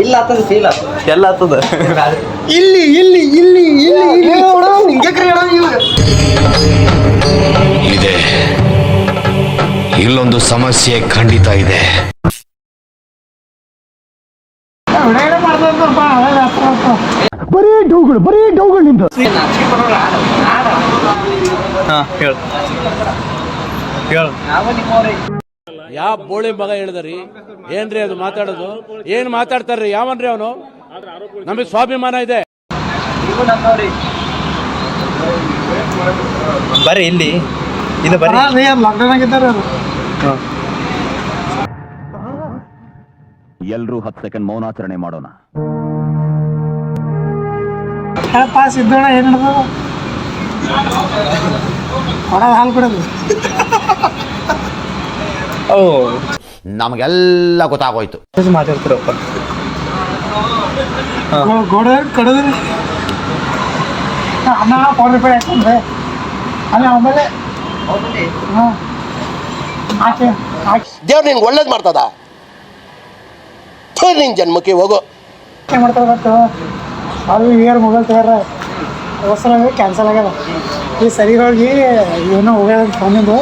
ಇಲ್ಲ ಆತದ ಫೀಲ್ ಆತ ಎಲ್ಲ ಆತದ ಇಲ್ಲಿ ಇಲ್ಲಿ ಇಲ್ಲಿ ಇಲ್ಲಿ ಹಿಂಗೆ ಕ್ರೀಡ ಇದೆ ಇಲ್ಲೊಂದು ಸಮಸ್ಯೆ ಖಂಡಿತ ಇದೆ. ಬರೀ ಡೌಗಳು ನಿಂದು. ಹೇಳು ಯಾವ ಬೋಳಿ ಮಗ ಹೇಳಿದ್ರಿ ಏನ್ರಿ ಅದು ಮಾತಾಡೋದು? ಏನ್ ಮಾತಾಡ್ತಾರ್ರಿ? ಯಾವನ್ರಿ ಅವನು? ನಮಗೆ ಸ್ವಾಭಿಮಾನ ಇದೆ. ಬರ್ರಿ ಇಲ್ಲಿ ಇದು ಬರ್ರಿ. ಲಾಕ್ಡೌನ್ ಆಗಿದ್ದಾರೆ. ಎಲ್ರೂ 10 ಸೆಕೆಂಡ್ ಮೌನಾಚರಣೆ ಮಾಡೋಣ. ಪಾಸ್ ಇದ್ದೋಣ ಏನು ಹೊರಗೆ ಹಾಲು ಕೊಡೋದು. ಓ ನಮಗೆಲ್ಲ ಗೊತ್ತಾಗೋಯ್ತು. ಮಾತಾಡ್ತಾರಪ್ಪ. ಗೋಡೆ ಕಡದ್ರಿ ಅನ್ನ ₹4 ಹಾಕೊಂಡ್ರೆ ಅಲ್ಲ ಆಮೇಲೆ ಹಾಂ ಆಕೆ ದೇವ್ರು ನಿಂಗೆ ಒಳ್ಳೇದು ಮಾಡ್ತದ. ನಿನ್ ಜನ್ಮಕ್ಕೆ ಹೋಗೋ ಮಾಡ್ತಾರೆ ಗೊತ್ತು. ಅದು ಇಯರ್ ಮೊಬೈಲ್ ತಗೋರ ಅವಸರ ಕ್ಯಾನ್ಸಲ್ ಆಗ್ಯದ. ಈ ಸರಿ ಹೋಗಿ ಏನೋ ಹೋಗ್ಯದ ಫೋನಿಂದು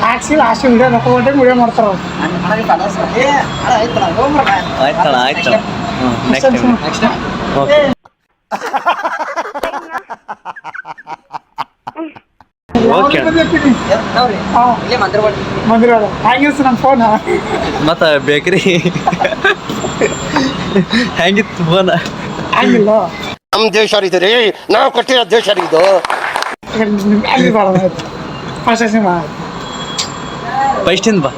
ಹಾಕ್ಸಿ ಲಾಸ್ಟ್ ವಿಡಿಯೋ ಹಾಕೊಂಡ್ರೆ ವಿಡಿಯೋ ಮಾಡ್ತಾರ ಅವ್ರು. ಆಯ್ತಣ್ಣ ಆಯ್ತಣ್ಣ. Next okay. ಮಂದಿರ ಹ್ಯಾಂಗಿಸ್ ನಮ್ಮ ಫೋನ್ ಮತ್ತ ಬೇಕ್ರಿ ಹೆಂಗಿತ್ತು ಫೋನ್? ಹಂಗಿಲ್ಲ ನಮ್ಮ ದೇಶ ಇದು ರೀ, ನಾವು ಕಟ್ಟಿರೋ ದೇಶ ರೀ ಇದು. ಫಸ್ಟ್ ಫಸ್ಟಿಂದ ಬಾ.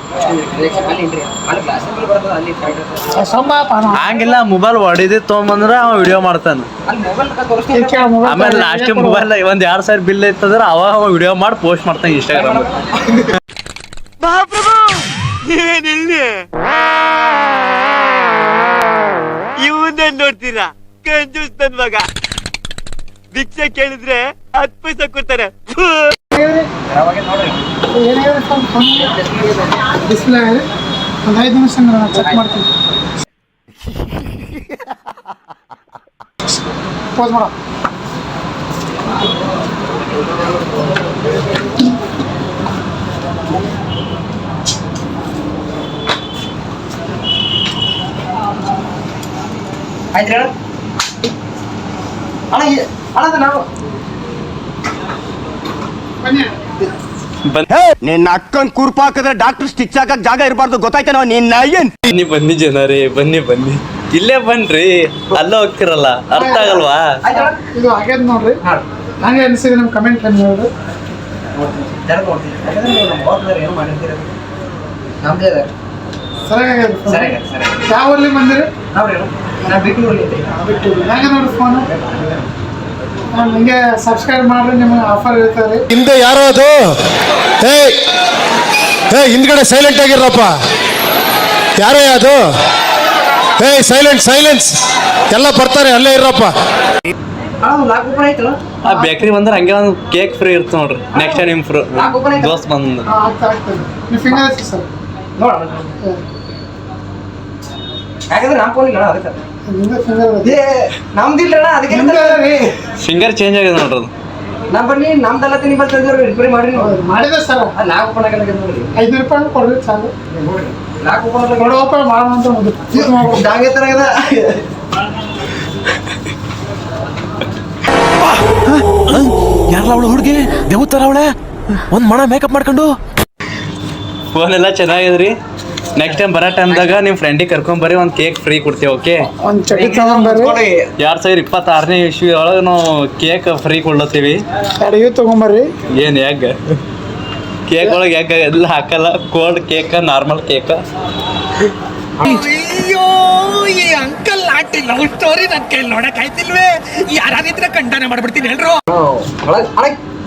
ಹಂಗಿಲ್ಲ, ಮೊಬೈಲ್ ಹೊಡಿದಿ ತೊಗೊಂಬಂದ್ರ ಅವ ವಿಡಿಯೋ ಮಾಡ್ತಾನ. ಆಮೇಲೆ ಲಾಸ್ಟ್ ಮೊಬೈಲ್ ಒಂದ್ 2,000 ಬಿಲ್ ಇತ್ತಂದ್ರ ಅವ ವಿಡಿಯೋ ಮಾಡಿ ಪೋಸ್ಟ್ ಮಾಡ್ತಾನೆ ಇನ್ಸ್ಟಾಗ್ರಾಮ್. ಇವನ್ನೇ ನೋಡ್ತೀರಾ? ಕಂಜೂಸ್ ನನ್ ಮಗ. ಭಿಕ್ಷೆ ಕೇಳಿದ್ರೆ 10 ಪೈಸೆ ಕೊಡ್ತಾರೆ. ಡಿಸ್ಪ್ಲೇ ಒಂದು 5 ನಿಮಿಷ ಚೆಕ್ ಮಾಡ್ತೀನಿ. ಪೋಸ್ ಮಾಡೋ. ಆಯ್ತು ಹೇಳ ಅಣ್ಣ ನಾವು ನಿನ್ನ ಅಕ್ಕನ್ ಕುರ್ಪ ಹಾಕಿದ್ರೆ ಡಾಕ್ಟರ್ ಸ್ಟಿಚ್ ಹಾಕಕ್ ಜಾಗ ಇರಬಾರ್ದು, ಗೊತ್ತಾಯ್ತೇನೋ? ನಿನ್ನ ಏನ್ ಬನ್ನಿ ಜನರೇ, ಬನ್ನಿ ಇಲ್ಲೇ ಬನ್ರಿ. ಅಲ್ಲ ಹೋಗ್ತಿರಲ್ಲ, ಅರ್ಥ ಆಗಲ್ವಾ? ಇದು ಆಗ್ಯದ ನೋಡ್ರಿ. ಹಂಗೆ ಅನಿಸಿದೆ ನಮ್ಮ ಕಮೆಂಟ್ ನೋಡ್ರಿ. ಸರಿಯಾಗಿ ಯಾವ ಊರ್ಲಿ ಬಂದಿರಿ? ಬಿಟ್ಟು ಹೆಂಗೆ ನೋಡ್ರಿ ಫೋನ್. ನಿಮಗೆ ಸಬ್ಸ್ಕ್ರೈಬ್ ಮಾಡ್ರಿ, ನಿಮಗೆ ಆಫರ್ ಇರ್ತದೆ. ಹಿಂದೆ ಯಾರೋ ಅದು ಹಿಂದ್ಗಡೆ ಸೈಲೆಂಟ್ ಆಗಿರಪ್ಪ. ಯಾರೋ ಅದು ಸೈಲೆನ್ಸ್ ಎಲ್ಲ ಬರ್ತಾರೆ, ಅಲ್ಲೇ ಇರಪ್ಪ. ಆ ಬೇಕ್ರಿ ಬಂದ್ರೆ ಹಂಗೆ ಒಂದು ಕೇಕ್ ಫ್ರೀ ಇರ್ತ ನೋಡ್ರಿ. ನೆಕ್ಸ್ಟ್ ಟೈಮ್ ನಿಮ್ ದೋಸ್ತ್ ಬಂದ ಯಾಕಂದ್ರೆ ನಮ್ಮ ಫೋನ್ ಇಲ್ಲ ಅದಕ್ಕೆ ನಮ್ದಿಲ್ಲ ಅದಕ್ಕೆ ಫಿಂಗರ್ ಚೇಂಜ್ ಆಗಿದೆ ನೋಡ್ರಿ. ಅದು ನಮ್ ಬನ್ನಿ ನಮ್ದೆಲ್ಲ ತಿನ್ನಿ ಬರ್ತಿದ್ರು ರಿಪೇರಿ ಮಾಡಿ ಮಾಡಿದೆ ಸರ್. ಲಾಕ್ ಓಪನ್ ಆಗಲ್ಲ ನೋಡಿ. ₹5 ಕೊಡ್ರಿ ಸಾಕು. ಲಾಕ್ ಓಪನ್ ಕೊಡೋ ಓಪನ್ ಮಾಡೋಣ ಡಾಂಗೆ ತರ ಇದೆ. ಯಾರಲ್ಲ ಅವಳು ಹುಡುಗಿ? ದೇವತರ ಅವಳೆ ಒಂದ್ ಮಣ ಮೇಕಪ್ ಮಾಡ್ಕೊಂಡು. ಫೋನ್ ಎಲ್ಲ ಚೆನ್ನಾಗಿದ್ರಿ. ನೆಕ್ಸ್ಟ್ ಟೈಮ್ ಬರೋ ಟೈಮ್ದಾಗ ನಿಮ್ಮ ಫ್ರೆಂಡಿಗೆ ಕರ್ಕೊಂಬರ್ರಿ, ಒಂದು ಕೇಕ್ ಫ್ರೀ ಕೊಡ್ತೀವಿ. ಓಕೆ, ಒಂದು ಚಟಿ ತಗೊಂಡ್ಬರ್ರಿ. 2026ನೇ ಇಸ್ವಿ ಒಳಗೆ ನಾವು ಕೇಕ್ ಫ್ರೀ ಕೊಡ್ಲತ್ತೀವಿ. ಇವು ತಗೊಂಬರ್ರಿ. ಏನು ಎಗ್ ಕೇಕ್ ಒಳಗೆ ಎಗ್ ಎಲ್ಲ ಹಾಕಲ್ಲ. Cold cake, normal cake. ಅಯ್ಯೋ ಈ ಅಂಕಲ್ ಆಂಟಿ ಲವ್ ಸ್ಟೋರಿ ನನ್ನ ಕೈಲಿ ನೋಡಕ್ ಆಯ್ತಿಲ್ವೇ? ಯಾರಾದಿದ್ರೆ ಖಂಡನೆ ಮಾಡ್ಬಿಡ್ತೀನಿ ಎಲ್ರು.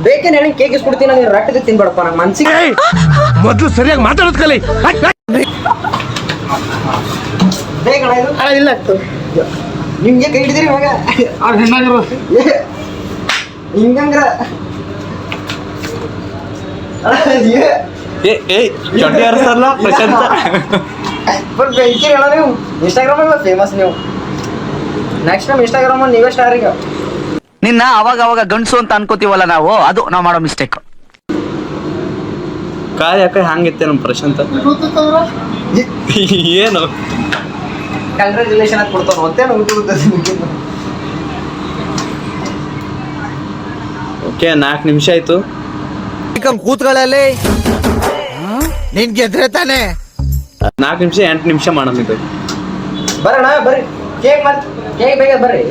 ಬೇಕೇನು ಹೇಳಿ ಕೇಕ್ ಇಸ್ಕೊಡ್ತೀನಿ, ನಾನು ರೊಟ್ಟಿಗೆ ತಿನ್ಬೇಡಪ್ಪ. ನಂಗೆ ಮನ್ಸಿಗೆ ಮೊದಲು ಸರಿಯಾಗಿ ಮಾತಾಡೋದ್ ಕಲಿ. ಬೇಕಣ ಇದು ಇಲ್ಲ ಆಗ್ತದೆ. ನಿಮ್ಗೆ ಕೈ ಹಿಡಿದಿರಿ ಇವಾಗ. ಅವ್ರು ಹೆಣ್ಣಾಗಿರೋ ಹಿಂಗಂಗ್ರ ಚಡ್ಡಿ ಹರ್ಸಲ್ಲ ಪ್ರಶಾಂತ. ಬೆಂಕಿ ಹೇಳ ನೀವು. ಇನ್ಸ್ಟಾಗ್ರಾಮ್ ಫೇಮಸ್ ನೀವು. ನೆಕ್ಸ್ಟ್ ಟೈಮ್ ಇನ್ಸ್ಟಾಗ್ರಾಮ್ ನೀವೇ ಸ್ಟಾರ್ ಈಗ. ನಿನ್ನ ಅವಾಗ ಅವಾಗ ಗಂಡಸು ಅಂತ ಅನ್ಕೋತೀವಲ್ಲ ನಾವು, ಅದು ನಾವು ಮಾಡೋ ಮಿಸ್ಟೇಕ್. ಕಾಲ್ ಯಾಕೆ ಹಂಗಿತ್ತೆ ನಮ್ಮ ಪ್ರಶಾಂತ್ ಏನು ಕಂಗ್ರ್ಯಾಚುಲೇಷನ್ ಅಂತ ಕೊಡ್ತಾನ ಮತ್ತೇನು ಓಕೆ 4 ನಿಮಿಷ ಆಯ್ತು. ಕೂತ್ಗಳಲ್ಲಿ ನಿನ್ ಗೆದ್ರೆ ತಾನೆ. 4 ನಿಮಿಷ 8 ನಿಮಿಷ ಮಾಡೋಣ ಇದು. ಬರೋಣ ಬರ್ರಿ, ಕೇಕ್ ಬೇಗ ಬರ್ರಿ.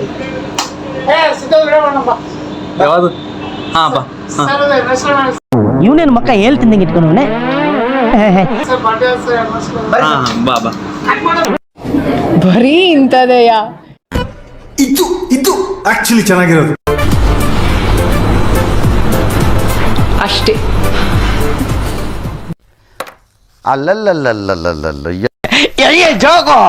ಯಾವುದು? ಹಾಂ ಬಾ. ಇವನೇನು ಮಕ್ಕ ಹೇಳ್ತಿದ್ದಂಗೆ ಇಟ್ಕೊಂಡವನೆ. ಹಾಂ ಬಾ ಬಾ. ಬರೀ ಇಂಥದೆಯಾ? ಇದು ಆಕ್ಚುಲಿ ಚೆನ್ನಾಗಿರೋದು. ಅಷ್ಟೇ. ಅಲ್ಲಲ್ಲಲ್ಲಲ್ಲಲ್ಲಲ್ಲ ಜೋಗೋ